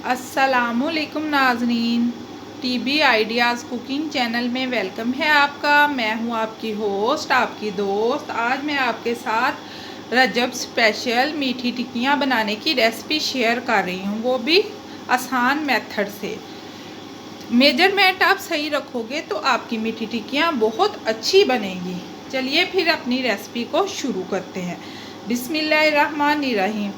अस्सलामुअलैकुम नाज़रीन, TB ideas cooking channel में वेलकम है आपका। मैं हूं आपकी होस्ट, आपकी दोस्त। आज मैं आपके साथ रजब स्पेशल मीठी टिक्कियां बनाने की रेसिपी शेयर कर रही हूं, वो भी आसान मेथड से। मेजरमेंट आप सही रखोगे तो आपकी मीठी टिक्कियां बहुत अच्छी बनेंगी। चलिए फिर अपनी रेसिपी को शुरू करते हैं। बिस्मिल्लाहिर्रहमानिर्रहीम।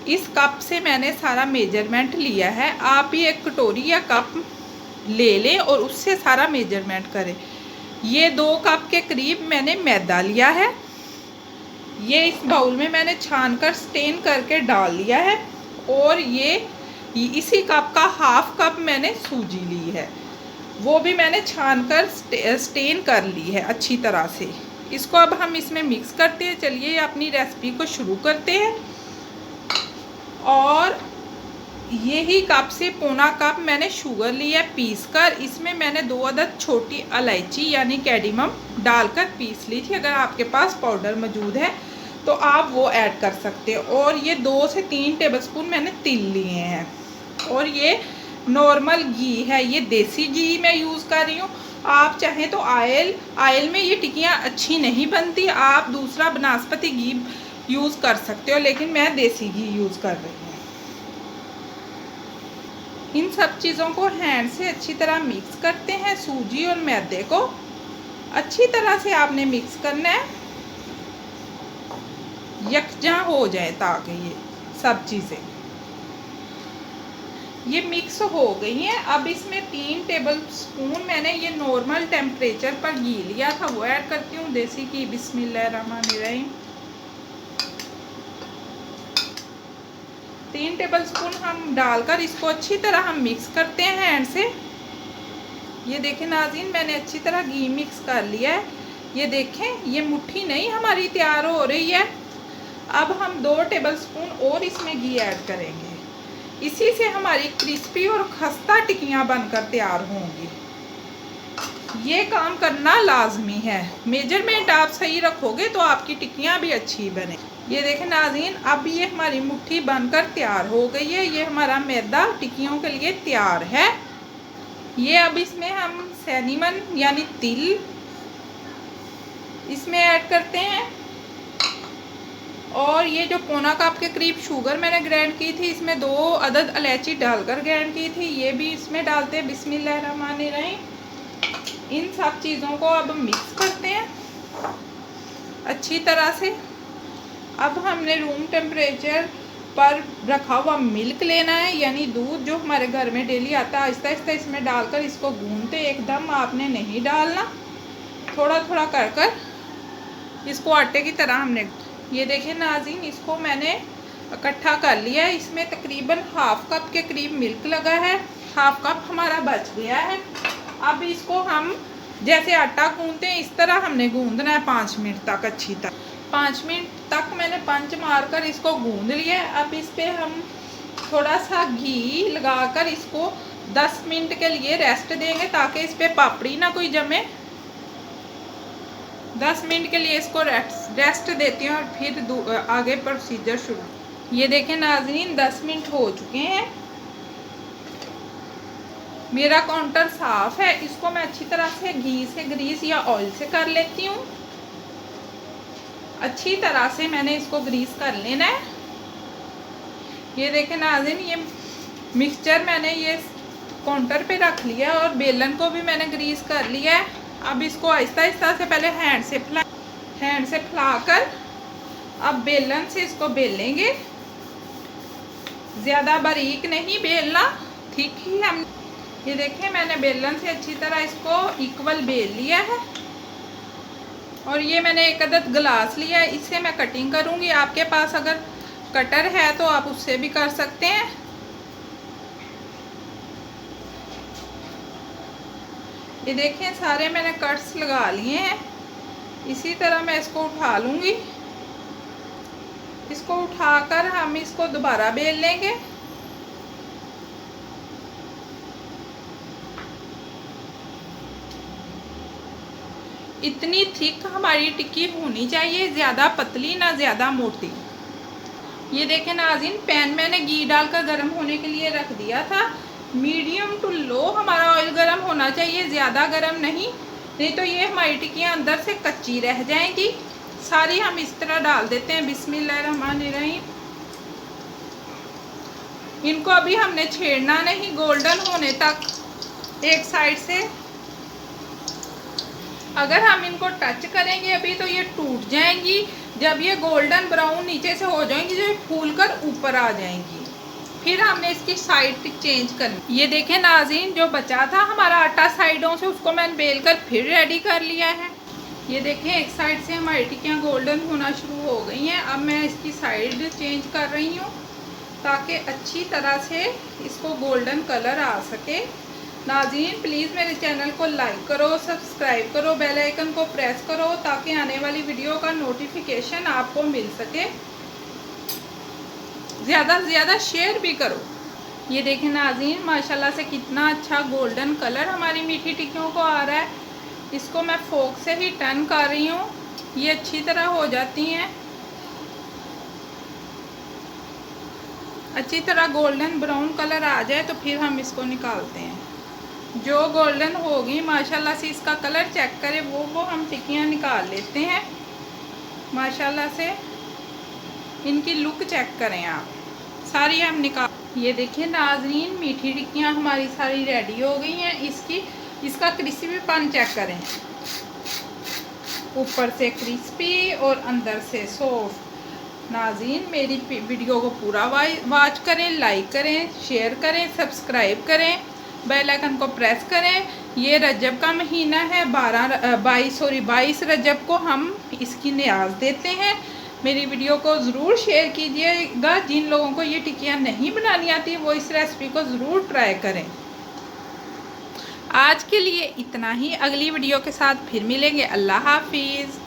इस कप से मैंने सारा मेजरमेंट लिया है। आप भी एक कटोरी या कप ले लें और उससे सारा मेजरमेंट करें। ये 2 कप के करीब मैंने मैदा लिया है। ये इस बाउल में मैंने छान कर स्टेन करके डाल लिया है। और ये इसी कप का हाफ कप मैंने सूजी ली है, वो भी मैंने छान कर स्टेन कर ली है अच्छी तरह से। इसको अब हम इसमें मिक्स करते हैं। चलिए अपनी रेसिपी को शुरू करते हैं। और यही कप से पौना कप मैंने शुगर ली है पीस कर। इसमें मैंने 2 अदद छोटी इलायची यानी कैडिमम डालकर पीस ली थी। अगर आपके पास पाउडर मौजूद है तो आप वो ऐड कर सकते हो। और ये 2 से 3 टेबलस्पून मैंने तिल लिए हैं। और ये नॉर्मल घी है, ये देसी घी मैं यूज़ कर रही हूँ। आप चाहें तो ऑयल में ये टिक्कियाँ अच्छी नहीं बनती, आप दूसरा बनास्पति घी यूज़ कर सकते हो, लेकिन मैं देसी घी यूज़ कर रही हूँ। इन सब चीज़ों को हैंड से अच्छी तरह मिक्स करते हैं। सूजी और मैदे को अच्छी तरह से आपने मिक्स करना है, यकजा हो जाए ताकि ये सब चीज़ें ये मिक्स हो गई हैं। अब इसमें 3 टेबलस्पून मैंने ये नॉर्मल टेम्परेचर पर घी लिया था, वो ऐड करती हूँ, देसी घी। बिस्मिल्लाहिर्रहमानिर्रहीम। 3 टेबलस्पून हम डालकर इसको अच्छी तरह हम मिक्स करते हैं हैंड से। ये देखें नाज़रीन, मैंने अच्छी तरह घी मिक्स कर लिया है। ये देखें, ये मुट्ठी नहीं हमारी तैयार हो रही है। अब हम 2 टेबलस्पून और इसमें घी ऐड करेंगे। इसी से हमारी क्रिस्पी और खस्ता टिक्कियाँ बनकर तैयार होंगी। ये काम करना लाजमी है। मेजरमेंट आप सही रखोगे तो आपकी टिक्कियाँ भी अच्छी बने। ये देखें नाज़रीन, अब ये हमारी मुट्ठी बनकर तैयार हो गई है। ये हमारा मैदा टिक्कियों के लिए तैयार है। ये अब इसमें हम सिनेमन यानी तिल इसमें ऐड करते हैं। और ये जो पौना कप के करीब शुगर मैंने ग्राइंड की थी, इसमें 2 अदद इलायची डालकर ग्राइंड की थी, ये भी इसमें डालते हैं। बिस्मिल्लाहिर्रहमानिर्रहीम। इन सब चीज़ों को अब मिक्स करते हैं अच्छी तरह से। अब हमने रूम टेम्परेचर पर रखा हुआ मिल्क लेना है, यानी दूध जो हमारे घर में डेली आता है। आहिस्ता आहिस्ता इसमें डालकर इसको गूंदते, एकदम आपने नहीं डालना, थोड़ा थोड़ा कर कर इसको आटे की तरह हमने। ये देखें नाज़रीन, इसको मैंने इकट्ठा कर लिया है। इसमें तकरीबन हाफ कप के करीब मिल्क लगा है, हाफ कप हमारा बच गया है। अब इसको हम जैसे आटा गूंदते हैं इस तरह हमने गूंदना है 5 मिनट तक अच्छी तरह। 5 मिनट तक मैंने पंच मारकर इसको गूंद लिया है। अब इस पर हम थोड़ा सा घी लगाकर इसको 10 मिनट के लिए रेस्ट देंगे ताकि इस पर पापड़ी ना कोई जमे। 10 मिनट के लिए इसको रेस्ट देती हूँ और फिर आगे प्रोसीजर शुरू। ये देखें नाज़रीन, 10 मिनट हो चुके हैं। मेरा काउंटर साफ है। इसको मैं अच्छी तरह से घी से ग्रीस या ऑयल से कर लेती हूँ। अच्छी तरह से मैंने इसको ग्रीस कर लेना है। ये देखें नाज़रीन, ये मिक्सचर मैंने ये काउंटर पे रख लिया और बेलन को भी मैंने ग्रीस कर लिया है। अब इसको आहिस्ता आहिस्ता से पहले हैंड से फैलाकर अब बेलन से इसको बेलेंगे। ज़्यादा बारीक नहीं बेलना, ठीक ही हम। ये देखें, मैंने बेलन से अच्छी तरह इसको इक्वल बेल लिया है। और ये मैंने 1 अदद गिलास लिया है, इससे मैं कटिंग करूँगी। आपके पास अगर कटर है तो आप उससे भी कर सकते हैं। ये देखें, सारे मैंने कट्स लगा लिए हैं। इसी तरह मैं इसको उठा लूँगी। इसको उठाकर हम इसको दोबारा बेल लेंगे। इतनी थिक हमारी टिक्की होनी चाहिए, ज़्यादा पतली ना ज़्यादा मोटी। ये देखें नाज़रीन, पैन मैंने घी डालकर गर्म होने के लिए रख दिया था। मीडियम टू लो हमारा ऑयल गर्म होना चाहिए, ज़्यादा गर्म नहीं तो ये हमारी टिक्कियाँ अंदर से कच्ची रह जाएंगी। सारी हम इस तरह डाल देते हैं। बिस्मिल्लाहिर्रहमानिर्रहीम। इनको अभी हमने छेड़ना नहीं, गोल्डन होने तक एक साइड से। अगर हम इनको टच करेंगे अभी तो ये टूट जाएंगी। जब ये गोल्डन ब्राउन नीचे से हो जाएंगी, जो फूल कर ऊपर आ जाएंगी, फिर हमने इसकी साइड चेंज करनी। ये देखें नाज़रीन, जो बचा था हमारा आटा साइडों से, उसको मैंने बेल कर फिर रेडी कर लिया है। ये देखें, एक साइड से हमारी टिक्कियाँ गोल्डन होना शुरू हो गई हैं। अब मैं इसकी साइड चेंज कर रही हूँ ताकि अच्छी तरह से इसको गोल्डन कलर आ सके। नाज़रीन प्लीज़ मेरे चैनल को लाइक करो, सब्सक्राइब करो, बेल आइकन को प्रेस करो ताकि आने वाली वीडियो का नोटिफिकेशन आपको मिल सके। ज़्यादा से ज़्यादा शेयर भी करो। ये देखें नाज़रीन, माशाल्लाह से कितना अच्छा गोल्डन कलर हमारी मीठी टिक्कियों को आ रहा है। इसको मैं फोक से ही टर्न कर रही हूँ, ये अच्छी तरह हो जाती हैं। अच्छी तरह गोल्डन ब्राउन कलर आ जाए तो फिर हम इसको निकालते हैं। जो गोल्डन होगी माशाल्लाह से, इसका कलर चेक करें, वो हम टिक्कियाँ निकाल लेते हैं। माशाल्लाह से इनकी लुक चेक करें आप, सारी हम निकाल। ये देखिए नाज़रीन, मीठी टिक्कियाँ हमारी सारी रेडी हो गई हैं। इसका क्रिस्पीपन चेक करें, ऊपर से क्रिस्पी और अंदर से सॉफ्ट। नाज़रीन मेरी वीडियो को पूरा वॉच करें, लाइक करें, शेयर करें, सब्सक्राइब करें, बेल आइकन को प्रेस करें। ये रजब का महीना है, 22 रजब को हम इसकी नियाज़ देते हैं। मेरी वीडियो को ज़रूर शेयर कीजिएगा। जिन लोगों को ये टिक्कियाँ नहीं बनानी आती वो इस रेसिपी को ज़रूर ट्राई करें। आज के लिए इतना ही, अगली वीडियो के साथ फिर मिलेंगे। अल्लाह हाफिज़।